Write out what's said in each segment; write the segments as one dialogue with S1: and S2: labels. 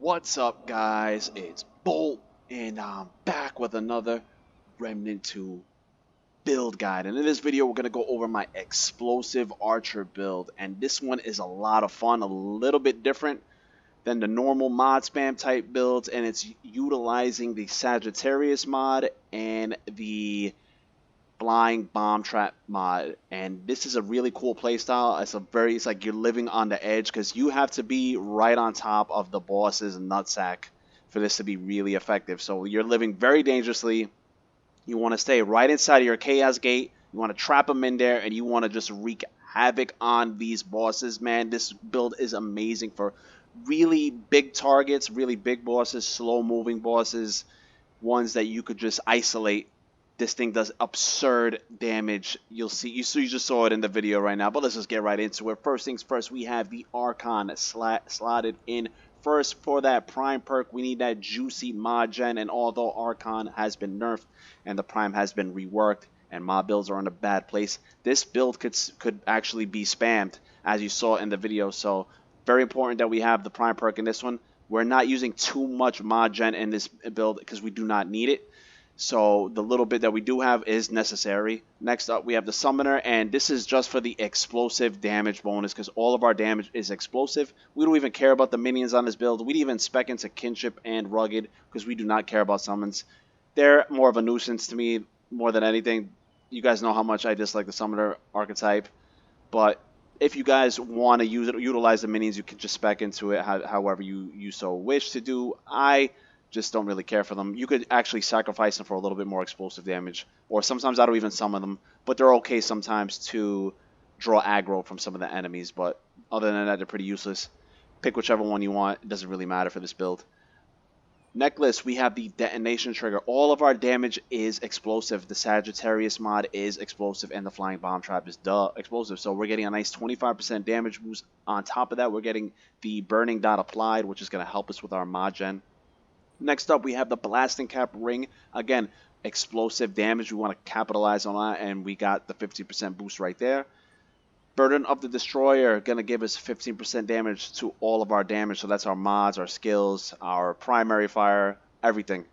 S1: What's up, guys? It's Bolt, and I'm back with another Remnant 2 build guide. And in this video, we're going to go over my explosive archer build. And this one is a lot of fun, a little bit different than the normal mod spam type builds. And it's utilizing the Sagittarius mod and the flying bomb trap mod, and this is a really cool playstyle. It's like you're living on the edge because you have to be right on top of the boss's nutsack for this to be really effective. So you're living very dangerously. You want to stay right inside of your chaos gate. You want to trap them in there, and you want to just wreak havoc on these bosses. Man, this build is amazing for really big targets, really big bosses, slow moving bosses, ones that you could just isolate. This thing does absurd damage. You just saw it in the video right now, but let's just get right into it. First things first, we have the Archon slotted in first. For that Prime perk, we need that juicy mod gen, and although Archon has been nerfed and the Prime has been reworked and mod builds are in a bad place, this build could actually be spammed, as you saw in the video. So very important that we have the Prime perk in this one. We're not using too much mod gen in this build because we do not need it. So the little bit that we do have is necessary. Next up, we have the Summoner, and this is just for the explosive damage bonus because all of our damage is explosive. We don't even care about the minions on this build. We'd even spec into Kinship and Rugged because we do not care about summons. They're more of a nuisance to me more than anything. You guys know how much I dislike the Summoner archetype, but if you guys want to utilize the minions, you can just spec into it however you so wish to do. I just don't really care for them. You could actually sacrifice them for a little bit more explosive damage, or sometimes I don't even summon them, but they're okay sometimes to draw aggro from some of the enemies, but other than that, they're pretty useless. Pick whichever one you want. It doesn't really matter for this build. Necklace, we have the detonation trigger. All of our damage is explosive. The Sagittarius mod is explosive, and the flying bomb trap is explosive. So we're getting a nice 25% damage boost. On top of that, we're getting the burning dot applied, which is going to help us with our mod gen. Next up, we have the Blasting Cap Ring. Again, explosive damage. We want to capitalize on that, and we got the 50% boost right there. Burden of the Destroyer, going to give us 15% damage to all of our damage. So that's our mods, our skills, our primary fire, everything.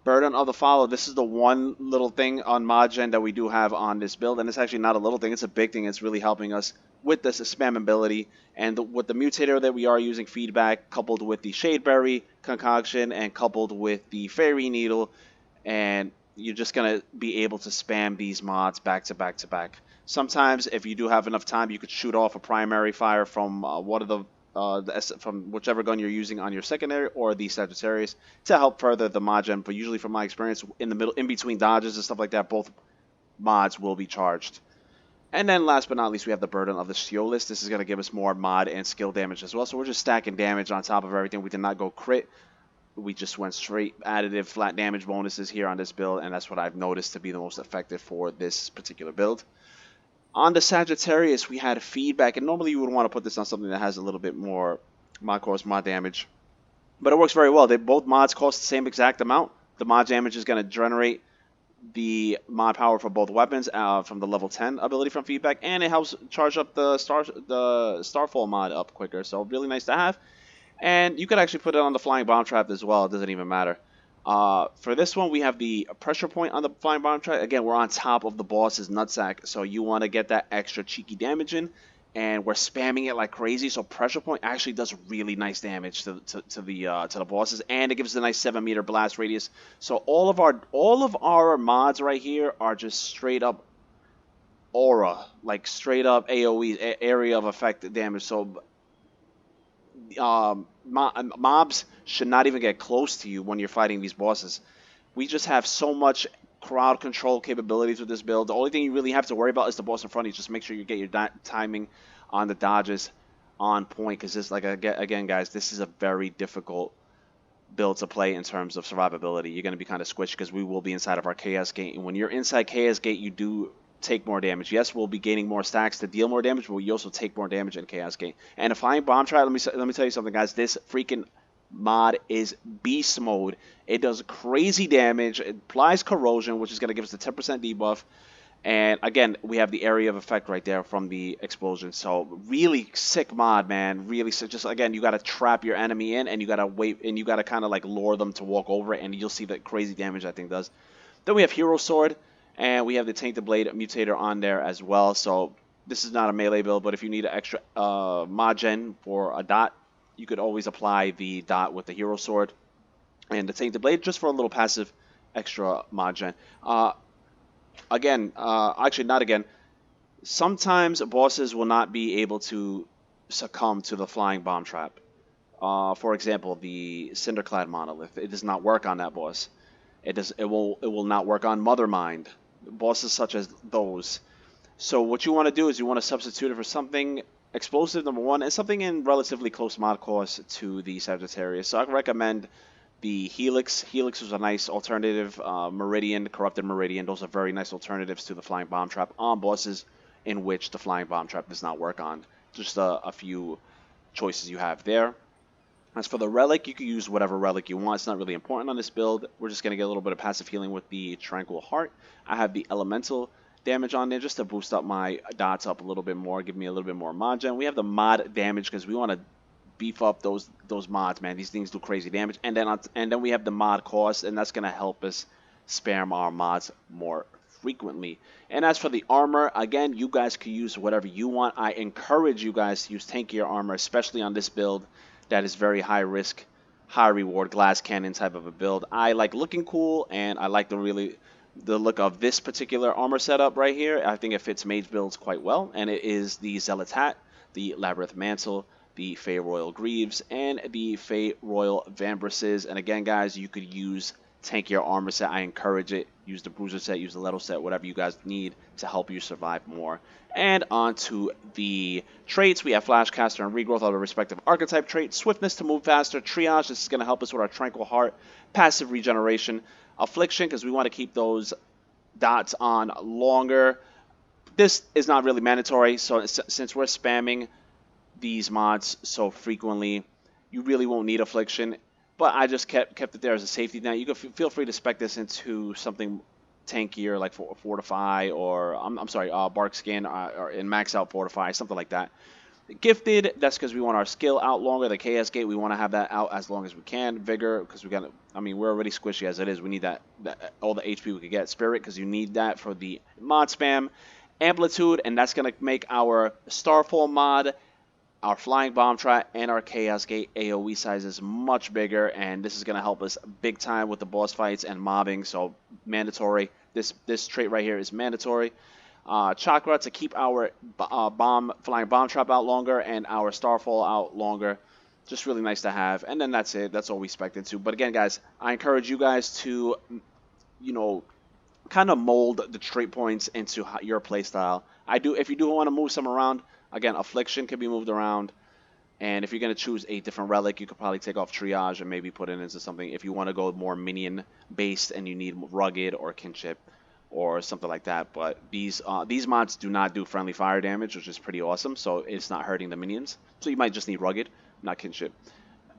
S1: Burden of the Follow. This is the one little thing on mod gen that we do have on this build, and it's actually not a little thing. It's a big thing. It's really helping us with this spammability, and with the mutator that we are using, feedback, coupled with the Shadeberry concoction and coupled with the Fairy Needle, and you're just going to be able to spam these mods back to back to back. Sometimes, if you do have enough time, you could shoot off a primary fire from one of from whichever gun you're using on your secondary or the Sagittarius to help further the mod gen. But usually, from my experience, in the middle, in between dodges and stuff like that, both mods will be charged. And then last but not least, we have the Burden of the Sheolist. This is going to give us more mod and skill damage as well. So we're just stacking damage on top of everything. We did not go crit. We just went straight additive flat damage bonuses here on this build, and that's what I've noticed to be the most effective for this particular build. On the Sagittarius, we had feedback, and normally you would want to put this on something that has a little bit more mod cost, mod damage. But it works very well. Both mods cost the same exact amount. The mod damage is going to generate the mod power for both weapons from the level 10 ability from feedback, and it helps charge up the Starfall mod up quicker. So really nice to have. And you could actually put it on the flying bomb trap as well. It doesn't even matter. For this one, we have the pressure point on the flying bomb trap. Again, we're on top of the boss's nutsack, so you want to get that extra cheeky damage in, and we're spamming it like crazy. So pressure point actually does really nice damage to the bosses, and it gives us a nice 7-meter blast radius. So all of our mods right here are just straight up aura, like straight up AOE, area of effect damage. So mobs should not even get close to you when you're fighting these bosses. We just have so much crowd control capabilities with this build. The only thing you really have to worry about is the boss in front of you. Just make sure you get your timing on the dodges on point, because this, like, again guys, this is a very difficult build to play in terms of survivability. You're going to be kind of squished because we will be inside of our Chaos Gate, and when you're inside Chaos Gate, you do take more damage. Yes, we'll be gaining more stacks to deal more damage, but we also take more damage in Chaos Gate. And a flying bomb trap, let me tell you something, guys. This freaking mod is beast mode. It does crazy damage. It applies corrosion, which is going to give us the 10% debuff, And again, we have the area of effect right there from the explosion. So really sick mod, man. Really sick. Just again, you gotta trap your enemy in, and you gotta wait, and you gotta kind of like lure them to walk over it, and you'll see the crazy damage that thing does. Then we have Hero Sword, and we have the Tainted Blade Mutator on there as well. So this is not a melee build, but if you need an extra mod gen for a dot, you could always apply the dot with the Hero Sword and the Tainted Blade just for a little passive extra mod gen. Actually not again. Sometimes bosses will not be able to succumb to the flying bomb trap. For example, the Cinderclad Monolith. It does not work on that boss. It will not work on Mother Mind. Bosses such as those. So what you want to do is you want to substitute it for something explosive, number one, and something in relatively close mod cost to the Sagittarius. So I recommend the Helix. Helix was a nice alternative. Meridian, Corrupted Meridian, those are very nice alternatives to the Flying Bomb Trap on bosses in which the Flying Bomb Trap does not work on. Just a few choices you have there. As for the Relic, you can use whatever Relic you want. It's not really important on this build. We're just going to get a little bit of passive healing with the Tranquil Heart. I have the Elemental damage on there just to boost up my dots up a little bit more, give me a little bit more mod gen. We have the mod damage because we want to beef up those mods, man. These things do crazy damage. And then we have the mod cost, and that's going to help us spam our mods more frequently. And as for the armor, again, you guys can use whatever you want. I encourage you guys to use tankier armor, especially on this build that is very high risk, high reward, glass cannon type of a build. I like looking cool, and I like the look of this particular armor setup right here. I think it fits mage builds quite well, and it is the Zealot's Hat, the Labyrinth Mantle, the Fey Royal Greaves, and the Fey Royal Vambraces. And again, guys, you could use tankier armor set. I encourage it. Use the Bruiser set, use the Leto set, whatever you guys need to help you survive more. And on to the traits. We have Flashcaster and Regrowth of the respective archetype traits. Swiftness to move faster. Triage, this is going to help us with our Tranquil Heart. Passive regeneration. Affliction, because we want to keep those dots on longer. This is not really mandatory, so since we're spamming these mods so frequently, you really won't need Affliction, but I just kept it there as a safety net. You can feel free to spec this into something tankier like Fortify, or I'm sorry, Bark Skin, or in Max Out Fortify, something like that. Gifted, that's because we want our skill out longer. The Chaos Gate, we want to have that out as long as we can. Vigor, because we're already squishy as it is. We need that all the HP we could get. Spirit, because you need that for the mod spam. Amplitude, and that's going to make our Starfall mod, our Flying Bomb Trap, and our Chaos Gate AoE sizes much bigger, and this is going to help us big time with the boss fights and mobbing, so mandatory. This trait right here is mandatory. Chakra to keep our Flying Bomb Trap out longer and our Starfall out longer. Just really nice to have. And then that's it. That's all we expect into. But again, guys, I encourage you guys to, kind of mold the trait points into your playstyle. If you do want to move some around, again, Affliction can be moved around. And if you're going to choose a different relic, you could probably take off Triage and maybe put it into something. If you want to go more minion-based and you need Rugged or Kinship or something like that. But these mods do not do friendly fire damage, which is pretty awesome. So it's not hurting the minions. So you might just need Rugged, not Kinship.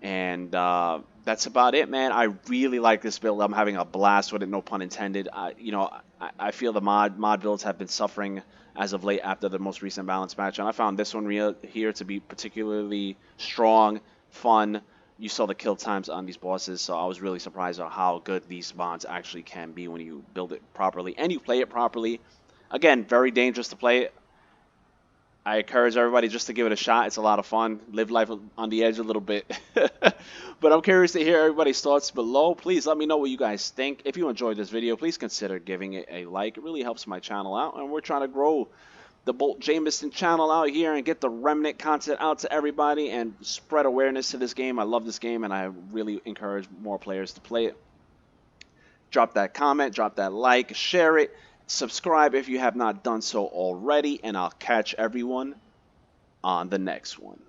S1: And that's about it, man. I really like this build. I'm having a blast with it, no pun intended. I feel the mod builds have been suffering as of late after the most recent balance match, and I found this one here to be particularly strong, fun. You saw the kill times on these bosses, so I was really surprised at how good these mods actually can be when you build it properly and you play it properly. Again, very dangerous to play it. I encourage everybody just to give it a shot. It's a lot of fun. Live life on the edge a little bit. But I'm curious to hear everybody's thoughts below. Please let me know what you guys think. If you enjoyed this video, please consider giving it a like. It really helps my channel out. And we're trying to grow the Bolt Jameson channel out here and get the Remnant content out to everybody and spread awareness to this game. I love this game, and I really encourage more players to play it. Drop that comment, drop that like, share it. Subscribe if you have not done so already, and I'll catch everyone on the next one.